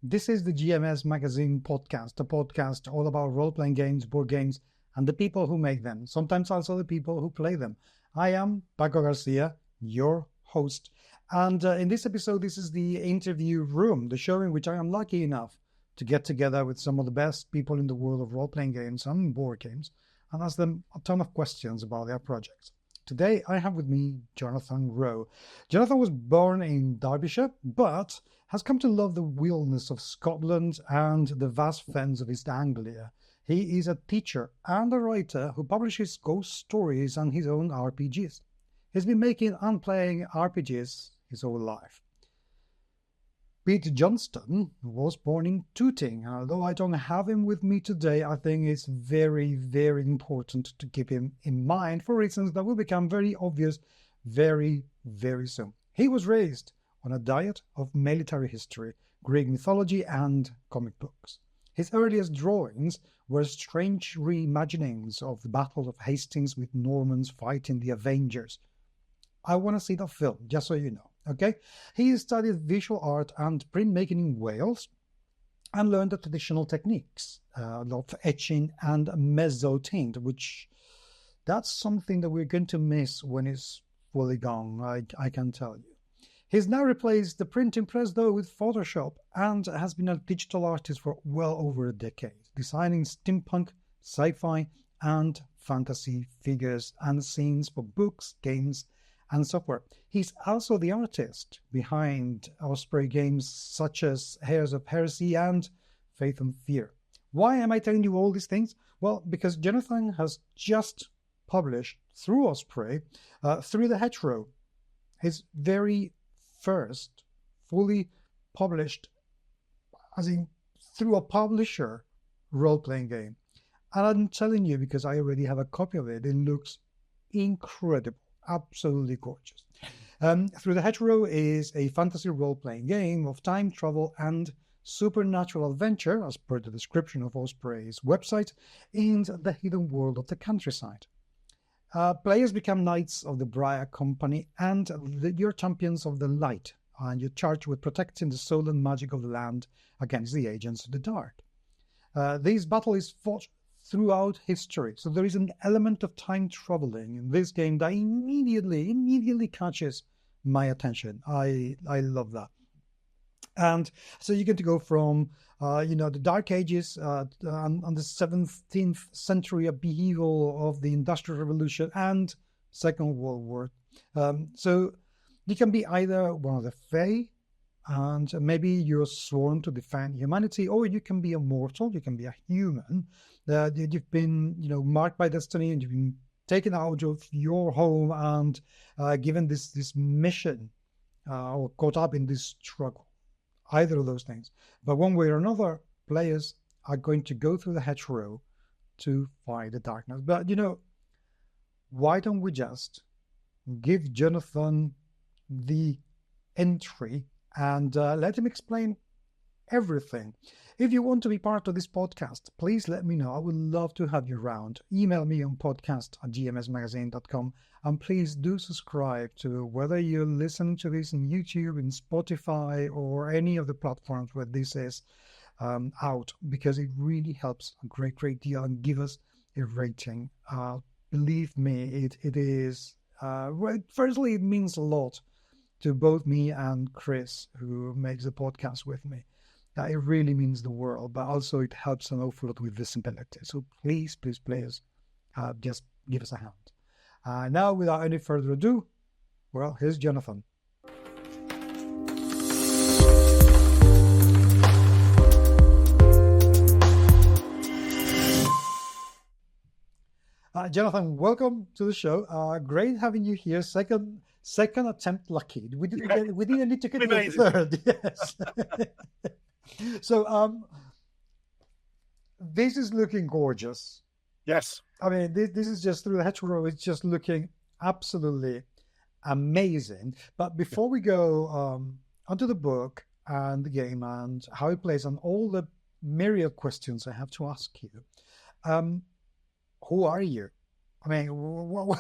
This is the GMS Magazine podcast, a podcast all about role-playing games, board games, and the people who make them, sometimes also the people who play them. I am Paco Garcia, your host, and in this episode, this is the interview room, the show in which I am lucky enough to get together with some of the best people in the world of role-playing games and board games and ask them a ton of questions about their projects. Today, I have with me Jonathan Rowe. Jonathan was born in Derbyshire, but has come to love the wilderness of Scotland and the vast fens of East Anglia. He is a teacher and a writer who publishes ghost stories and his own RPGs. He's been making and playing RPGs his whole life. Pete Johnston was born in Tooting, and although I don't have him with me today, I think it's very, very important to keep him in mind for reasons that will become very obvious very, very soon. He was raised on a diet of military history, Greek mythology, and comic books. His earliest drawings were strange reimaginings of the Battle of Hastings with Normans fighting the Avengers. I want to see that film, just so you know. Okay, he studied visual art and printmaking in Wales and learned the traditional techniques of etching and mezzotint, which that's something that we're going to miss when it's fully gone, I can tell you. He's now replaced the printing press, though, with Photoshop and has been a digital artist for well over a decade, designing steampunk, sci-fi, and fantasy figures and scenes for books, games, and software. He's also the artist behind Osprey games such as Heirs of Heresy and Faith and Fear. Why am I telling you all these things? Well, because Jonathan has just published through Osprey, Through the Hedgerow, his very first fully published, as in through a publisher, role-playing game. And I'm telling you because I already have a copy of it. It looks incredible. Absolutely gorgeous. Through the Hedgerow is a fantasy role-playing game of time travel and supernatural adventure, as per the description of Osprey's website, in the hidden world of the countryside. Players become knights of the Briar Company and you're champions of the light, and you're charged with protecting the soul and magic of the land against the agents of the dark. This battle is fought throughout history. So there is an element of time traveling in this game that immediately catches my attention. I love that. And so you get to go from, the Dark Ages and the 17th century upheaval of the Industrial Revolution and Second World War. So you can be either one of the Fae, and maybe you're sworn to defend humanity, or you can be a mortal, you can be a human. You've been, marked by destiny, and you've been taken out of your home and given this mission, or caught up in this struggle. Either of those things. But one way or another, players are going to go through the hedgerow to fight the darkness. But, why don't we just give Jonathan the entry and let him explain everything. If you want to be part of this podcast, please let me know. I would love to have you around. Email me on podcast@gmsmagazine.com, and please do subscribe to whether you're listening to this in YouTube, in Spotify, or any of the platforms where this is out, because it really helps a great deal, and give us a rating. Believe me, it is, firstly, it means a lot to both me and Chris, who makes the podcast with me. It really means the world, but also it helps an awful lot with visibility. So please, just give us a hand. Now, without any further ado, well, here's Jonathan. Jonathan, welcome to the show. Great having you here. Second attempt lucky. We didn't need to get the third. Yes. So this is looking gorgeous. Yes. I mean, this is just Through the Hedgerow. It's just looking absolutely amazing. But before we go onto the book and the game and how it plays and all the myriad questions I have to ask you, who are you? I mean, why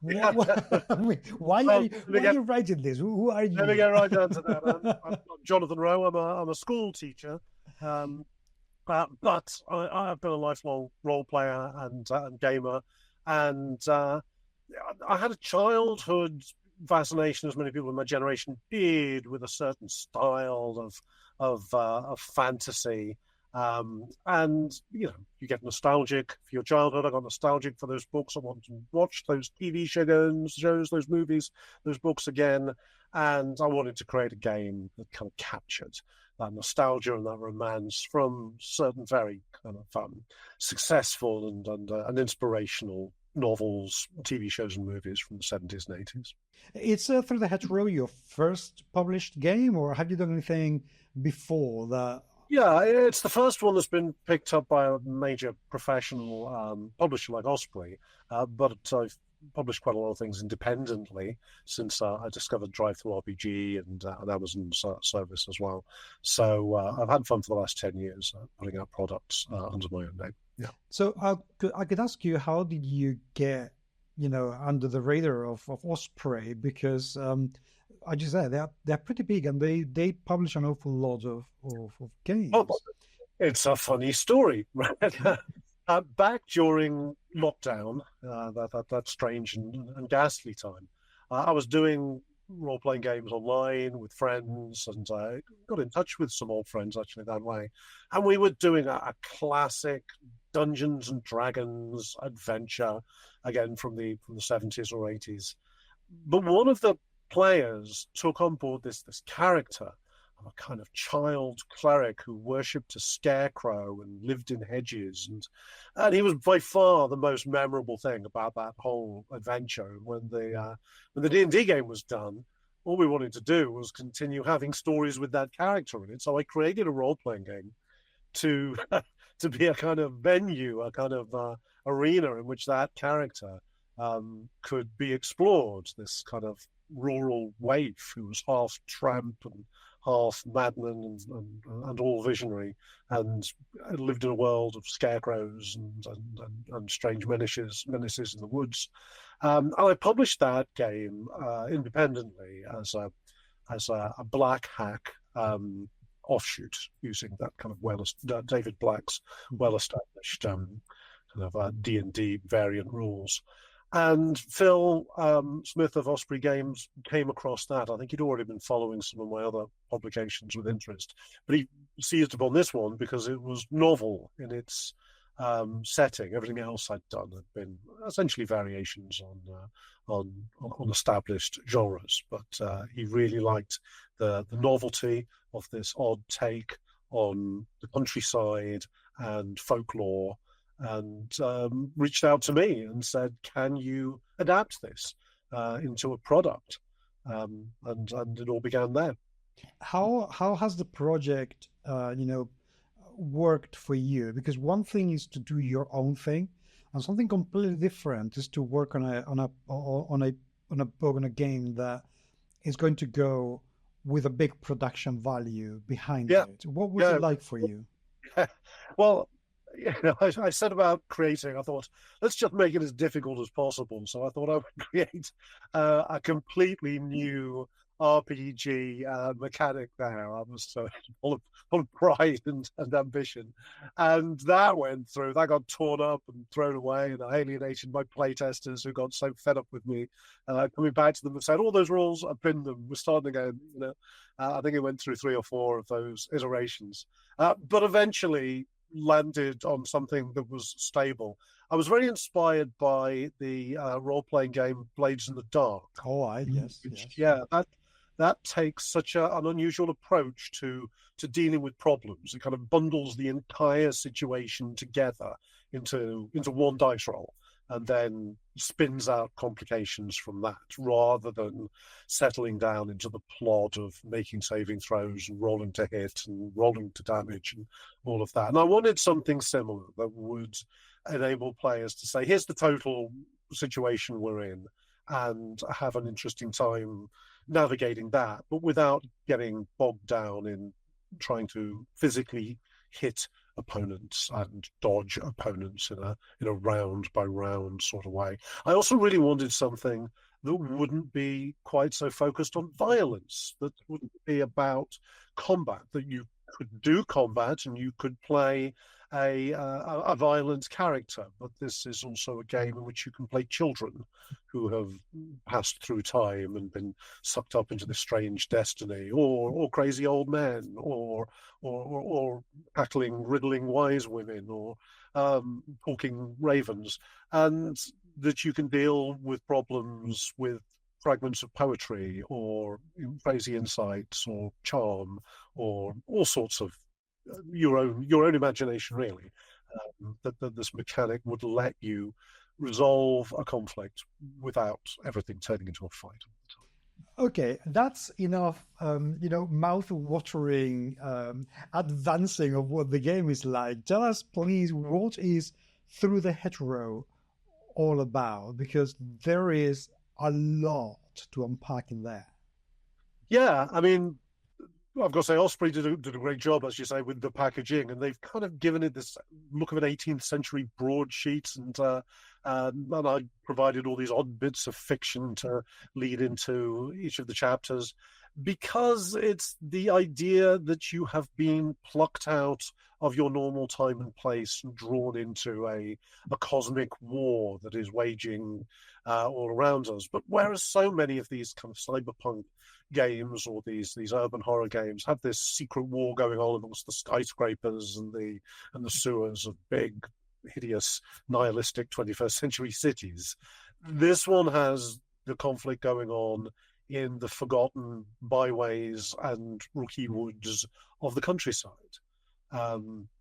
Well, why are you writing this? Who are let me you? get right down to that. I'm Jonathan Rowe. I'm a school teacher, um, but I've been a lifelong role player and gamer, and I had a childhood fascination, as many people in my generation did, with a certain style of fantasy. And you get nostalgic for your childhood. I got nostalgic for those books. I wanted to watch those TV shows, those movies, those books again. And I wanted to create a game that kind of captured that nostalgia and that romance from certain very kind of successful and inspirational novels, TV shows, and movies from the 70s and 80s. It's Through the Hedgerow your first published game, or have you done anything before that? Yeah, it's the first one that's been picked up by a major professional publisher like Osprey, but I've published quite a lot of things independently since I discovered Drive-Thru RPG and Amazon's service as well. So I've had fun for the last 10 years putting out products under my own name. Yeah. So I could ask you, how did you get, under the radar of Osprey? Because as you said, they're pretty big and they publish an awful lot of games. Oh, it's a funny story, right? Back during lockdown, that strange and ghastly time, I was doing role-playing games online with friends, and I got in touch with some old friends actually that way, and we were doing a classic Dungeons and Dragons adventure, again from the 70s or 80s. But one of the players took on board this character, a kind of child cleric who worshipped a scarecrow and lived in hedges, and he was by far the most memorable thing about that whole adventure. When the D&D game was done, all we wanted to do was continue having stories with that character in it. So I created a role-playing game to to be a kind of venue, a kind of arena in which that character could be explored. This kind of rural waif who was half tramp and half madman and all visionary, and lived in a world of scarecrows and strange menaces in the woods. And I published that game independently as a black hack offshoot, using that kind of David Black's well-established kind of D&D variant rules. And Phil Smith of Osprey Games came across that. I think he'd already been following some of my other publications with interest, but he seized upon this one because it was novel in its setting. Everything else I'd done had been essentially variations on established genres, but he really liked the novelty of this odd take on the countryside and folklore, and reached out to me and said, "Can you adapt this into a product?" And it all began there. How has the project, worked for you? Because one thing is to do your own thing, and something completely different is to work on a book, on a game that is going to go with a big production value behind Yeah, it. What was yeah. it like for you? Well, I said about creating, I thought, let's just make it as difficult as possible. So I thought I would create a completely new RPG mechanic there. I was so full of pride and ambition. And that went through. That got torn up and thrown away, and I alienated my playtesters who got so fed up with me coming back to them and said, all those rules, I've pinned them. We're starting again. I think it went through 3 or 4 of those iterations. But eventually landed on something that was stable. I was very inspired by the role-playing game Blades in the Dark. Oh, yes. Yeah, that takes such an unusual approach to dealing with problems. It kind of bundles the entire situation together into one dice roll, and then spins out complications from that, rather than settling down into the plot of making saving throws and rolling to hit and rolling to damage and all of that. And I wanted something similar that would enable players to say, here's the total situation we're in, and have an interesting time navigating that, but without getting bogged down in trying to physically hit opponents and dodge opponents in a round by round sort of way. I also really wanted something that wouldn't be quite so focused on violence, that wouldn't be about combat, that you could do combat and you could play a violent character, but this is also a game in which you can play children who have passed through time and been sucked up into this strange destiny, or crazy old men, or tackling riddling wise women, or talking ravens, and that you can deal with problems with fragments of poetry, or crazy insights, or charm, or all sorts of your own imagination, really. That this mechanic would let you resolve a conflict without everything turning into a fight. Okay, that's enough, mouth-watering advancing of what the game is like. Tell us, please, what is Through the Hedgerow all about? Because there is a lot to unpack in there. Yeah, I mean, I've got to say, Osprey did a great job, as you say, with the packaging, and they've kind of given it this look of an 18th century broadsheet, and I provided all these odd bits of fiction to lead into each of the chapters, because it's the idea that you have been plucked out of your normal time and place and drawn into a cosmic war that is waging all around us. But whereas so many of these kind of cyberpunk games, or these urban horror games, have this secret war going on amongst the skyscrapers and the sewers of big, hideous, nihilistic 21st century cities, this one has the conflict going on in the forgotten byways and rooky woods of the countryside.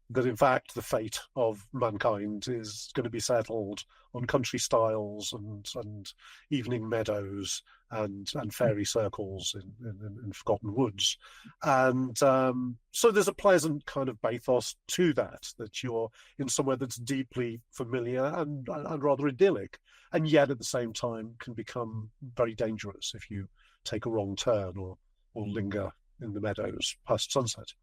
That in fact the fate of mankind is going to be settled on country stiles and evening meadows and fairy circles in forgotten woods. And so there's a pleasant kind of bathos to that you're in somewhere that's deeply familiar and rather idyllic, and yet at the same time can become very dangerous if you take a wrong turn or linger in the meadows past sunset.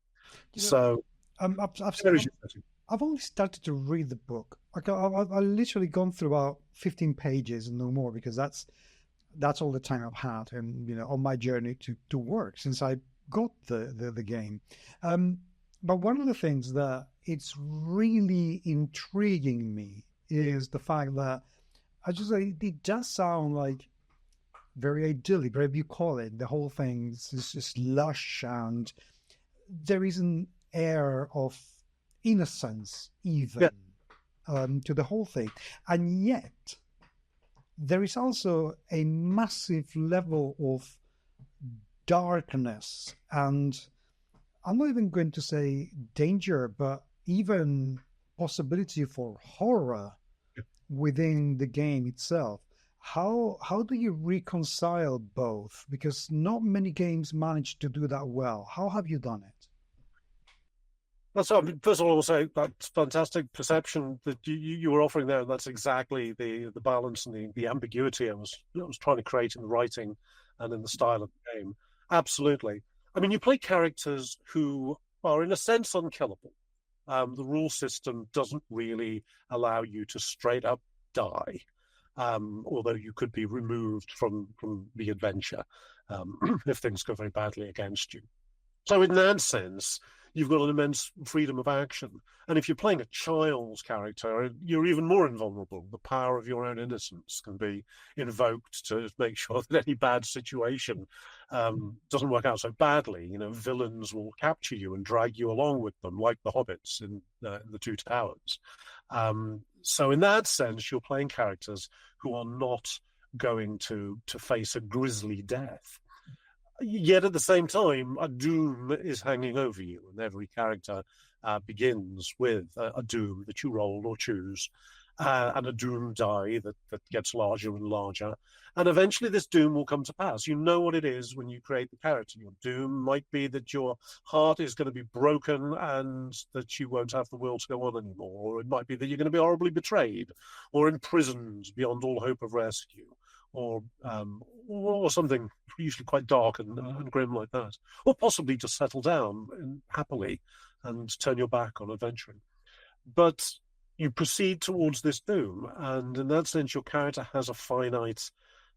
I've only started to read the book. I've literally gone through about 15 pages and no more, because that's all the time I've had, and on my journey to work since I got the game. But one of the things that it's really intriguing me is the fact that it does sound like very idyllic, whatever you call it. The whole thing is just lush, and there is an air of innocence even to the whole thing, and yet there is also a massive level of darkness, and I'm not even going to say danger, but even possibility for horror within the game itself. How do you reconcile both? Because not many games manage to do that well. How have you done it? First of all, I will say that's fantastic perception that you were offering there. And that's exactly the balance and the ambiguity I was trying to create in the writing and in the style of the game. Absolutely. I mean, you play characters who are, in a sense, unkillable. The rule system doesn't really allow you to straight up die, although you could be removed from the adventure if things go very badly against you. So in that sense, you've got an immense freedom of action. And if you're playing a child's character, you're even more invulnerable. The power of your own innocence can be invoked to make sure that any bad situation doesn't work out so badly. Villains will capture you and drag you along with them, like the hobbits in the Two Towers. So in that sense, you're playing characters who are not going to face a grisly death. Yet at the same time, a doom is hanging over you, and every character begins with a doom that you roll or choose, and a doom die that gets larger and larger. And eventually this doom will come to pass. You know what it is when you create the character. Your doom might be that your heart is going to be broken and that you won't have the will to go on anymore. Or it might be that you're going to be horribly betrayed or imprisoned beyond all hope of rescue. Or something usually quite dark and grim like that, or possibly just settle down happily and turn your back on adventuring. But you proceed towards this doom, and in that sense, your character has a finite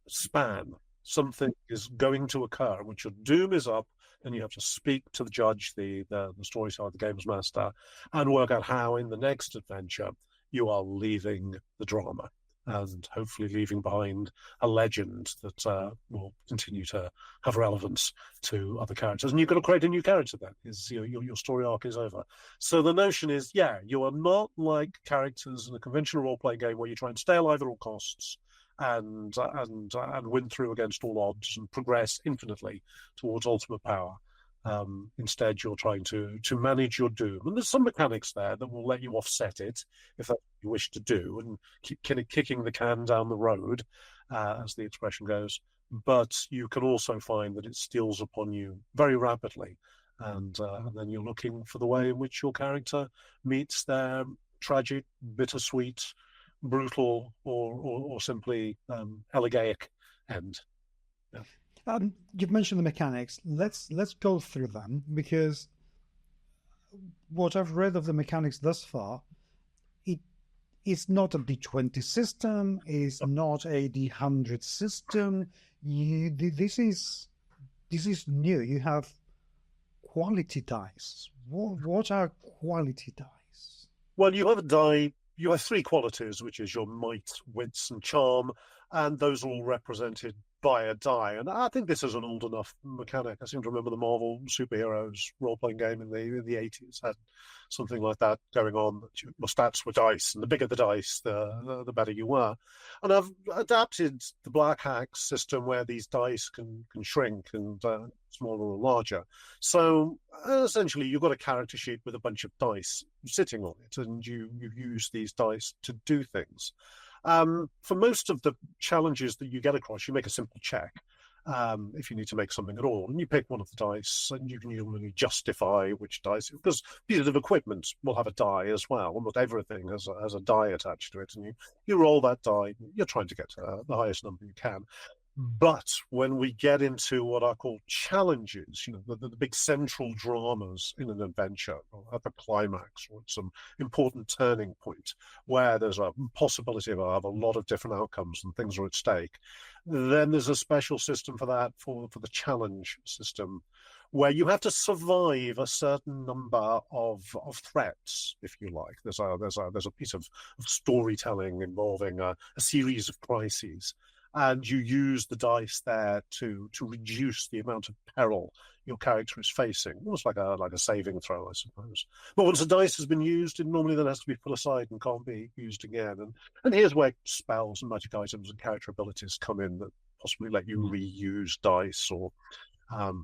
span. Something is going to occur, which your doom is up, and you have to speak to the judge, the storyteller, the games master, and work out how in the next adventure you are leaving the drama and hopefully leaving behind a legend that will continue to have relevance to other characters. And you've got to create a new character then, is your story arc is over. So the notion is, you are not like characters in a conventional role-playing game where you try and stay alive at all costs and win through against all odds and progress infinitely towards ultimate power. Instead, you're trying to manage your doom, and there's some mechanics there that will let you offset it if that's what you wish to do, and keep kind of kicking the can down the road, as the expression goes. But you can also find that it steals upon you very rapidly, and then you're looking for the way in which your character meets their tragic, bittersweet, brutal, or simply elegiac end. Yeah. You've mentioned the mechanics. Let's go through them, because what I've read of the mechanics thus far, it's not a D20 system, it's not a D100 system. This is new. You have quality dice. What are quality dice? Well, you have a die. You have three qualities, which is your might, wits, and charm, and those are all represented by a die. And I think this is an old enough mechanic. I seem to remember the Marvel superheroes role-playing game in the 80s had something like that going on. Your stats were dice, and the bigger the dice, the better you were. And I've adapted the Black Hack system where these dice can shrink and smaller or larger. So essentially, you've got a character sheet with a bunch of dice sitting on it, and you use these dice to do things. For most of the challenges that you get across, you make a simple check if you need to make something at all. And you pick one of the dice, and you can usually justify which dice, because pieces of equipment will have a die as well. Almost everything has a die attached to it. And you roll that die, you're trying to get the highest number you can. But when we get into what are called challenges, the big central dramas in an adventure, or at the climax, or at some important turning point, where there's a possibility of a lot of different outcomes and things are at stake, then there's a special system for that, for the challenge system, where you have to survive a certain number of threats, if you like. There's a piece of storytelling involving a series of crises. And you use the dice there to reduce the amount of peril your character is facing, almost like a saving throw, I suppose. But once the dice has been used, it normally then has to be put aside and can't be used again. And here's where spells and magic items and character abilities come in that possibly let you reuse dice or have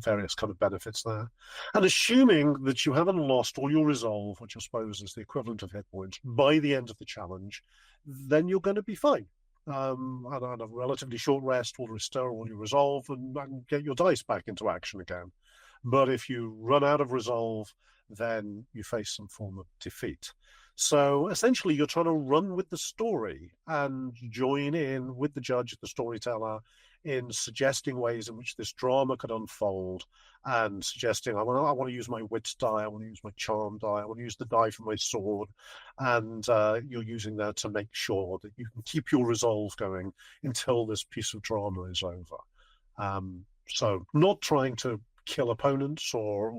various kind of benefits there. And assuming that you haven't lost all your resolve, which I suppose is the equivalent of hit points, by the end of the challenge, then you're going to be fine. And a relatively short rest will restore all your resolve and get your dice back into action again. But if you run out of resolve, then you face some form of defeat. So essentially, you're trying to run with the story and join in with the judge, the storyteller, in suggesting ways in which this drama could unfold, and suggesting, I want to use my wits die, I want to use my charm die, I want to use the die for my sword, and you're using that to make sure that you can keep your resolve going until this piece of drama is over. So not trying to kill opponents or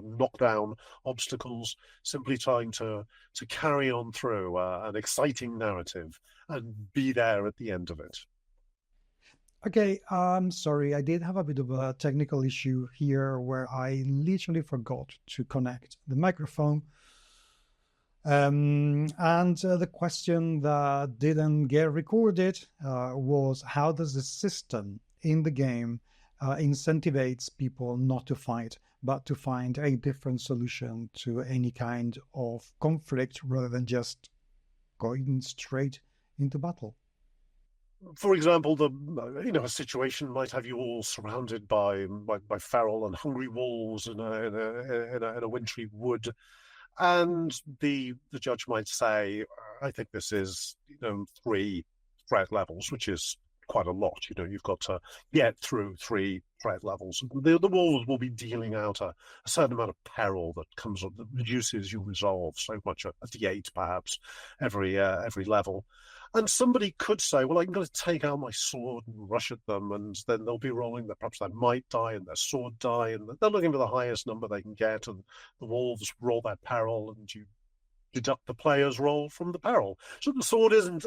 knock down obstacles, simply trying to carry on through an exciting narrative and be there at the end of it. Okay, I'm sorry. I did have a bit of a technical issue here where I literally forgot to connect the microphone. And the question that didn't get recorded was, how does the system in the game incentivates people not to fight, but to find a different solution to any kind of conflict rather than just going straight into battle? For example, a situation might have you all surrounded by feral and hungry wolves in a wintry wood, and the judge might say, "I think this is 3 threat levels, which is quite a lot. You've got to get through 3 threat levels. The wolves will be dealing out a certain amount of peril that comes up, that reduces your resolve so much, a D8 perhaps every level. And somebody could say, well, I'm going to take out my sword and rush at them, and then they'll be rolling perhaps their might die and their sword die, and they're looking for the highest number they can get, and the wolves roll their peril, and you deduct the player's roll from the peril. So the sword isn't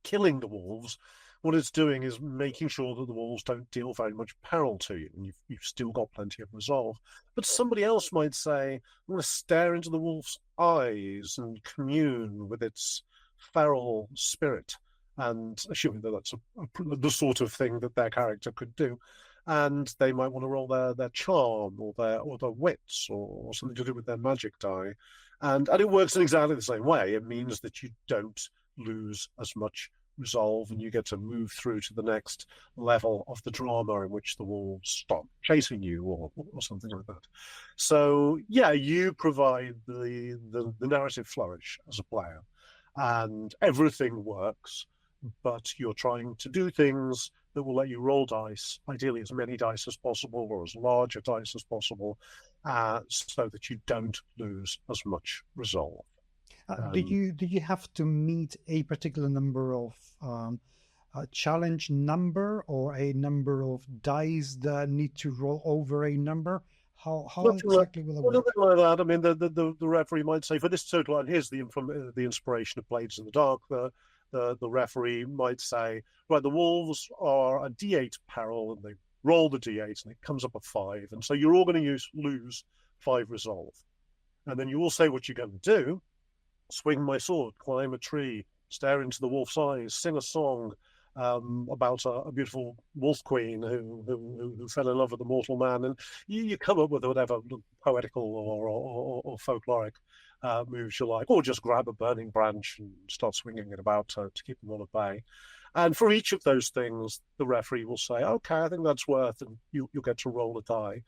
killing the wolves. What it's doing is making sure that the wolves don't deal very much peril to you, and you've still got plenty of resolve. But somebody else might say, I'm going to stare into the wolf's eyes and commune with its feral spirit, and assuming that that's the sort of thing that their character could do. And they might want to roll their charm or their wits or something to do with their magic die. And it works in exactly the same way. It means that you don't lose as much resolve, and you get to move through to the next level of the drama in which the wolves stop chasing you or something like that. So yeah, you provide the narrative flourish as a player, and everything works, but you're trying to do things that will let you roll dice, ideally as many dice as possible or as large a dice as possible, so that you don't lose as much resolve. Did you have to meet a particular number of a challenge number, or a number of dice that need to roll over a number? How exactly will it work? Nothing like that. I mean, the referee might say, for this total, and here's the inspiration of Blades in the Dark. The referee might say, right, the wolves are a D8 peril, and they roll the D8, and it comes up a 5, and so you're all going to lose 5 resolve. And then you all say what you're going to do: swing my sword, climb a tree, stare into the wolf's eyes, sing a song about a beautiful wolf queen who fell in love with a mortal man, and you come up with whatever poetical or folkloric moves you like, or just grab a burning branch and start swinging it about to keep them all at bay. And for each of those things, the referee will say, okay, I think that's worth, and you'll get to roll a die.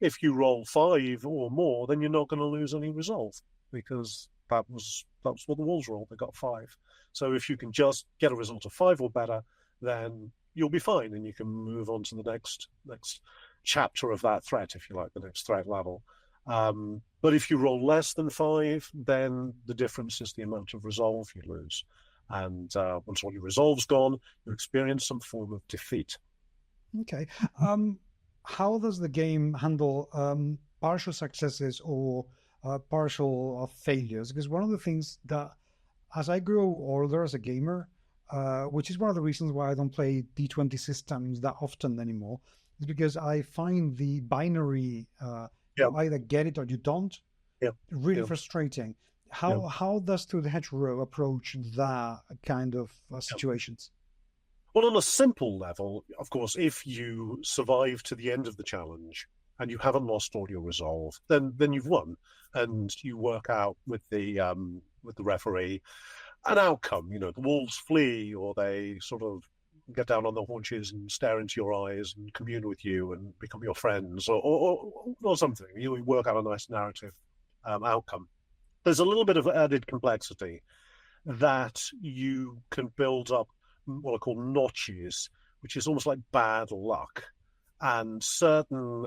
If you roll 5 or more, then you're not going to lose any resolve, because that was what the wolves rolled. They got 5. So if you can just get a result of 5 or better, then you'll be fine, and you can move on to the next chapter of that threat, if you like, the next threat level. But if you roll less than 5, then the difference is the amount of resolve you lose. And once all your resolve's gone, you experience some form of defeat. Okay. How does the game handle partial successes or partial failures? Because one of the things that, as I grow older as a gamer, which is one of the reasons why I don't play D20 systems that often anymore, is because I find the binary, you either get it or you don't, really frustrating. How does Through the Hedgerow approach that kind of situations? Well, on a simple level, of course, if you survive to the end of the challenge and you haven't lost all your resolve, then you've won, and you work out with the referee an outcome. The wolves flee, or they sort of get down on their haunches and stare into your eyes and commune with you and become your friends, or something. You work out a nice narrative outcome. There's a little bit of added complexity that you can build up what I call notches, which is almost like bad luck, and certain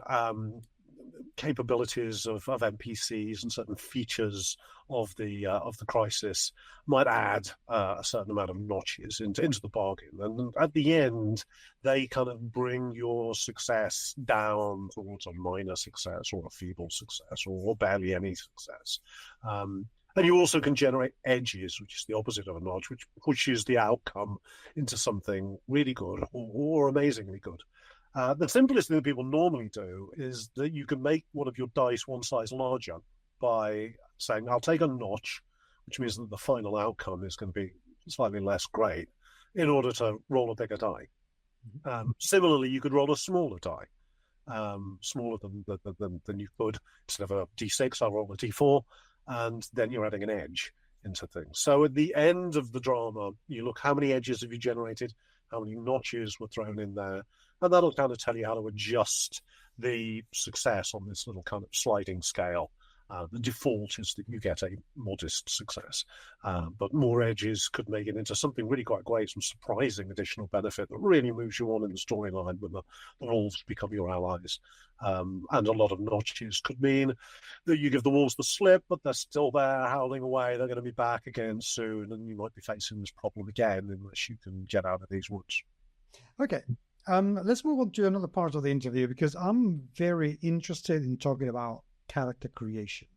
capabilities of NPCs and certain features of the crisis might add a certain amount of notches into the bargain, and at the end they kind of bring your success down towards a minor success or a feeble success or barely any success. And you also can generate edges, which is the opposite of a notch, which pushes the outcome into something really good or amazingly good. The simplest thing that people normally do is that you can make one of your dice one size larger by saying, I'll take a notch, which means that the final outcome is going to be slightly less great, in order to roll a bigger die. Similarly, you could roll a smaller die, smaller than you could. Instead of a D6, I'll roll a D4, and then you're adding an edge into things. So at the end of the drama, you look, how many edges have you generated, how many notches were thrown in there, and that'll kind of tell you how to adjust the success on this little kind of sliding scale. The default is that you get a modest success, but more edges could make it into something really quite great, some surprising additional benefit that really moves you on in the storyline when the wolves become your allies. And a lot of notches could mean that you give the wolves the slip, but they're still there howling away. They're going to be back again soon, and you might be facing this problem again unless you can get out of these woods. Okay. Let's move on to another part of the interview because I'm very interested in talking about character creation.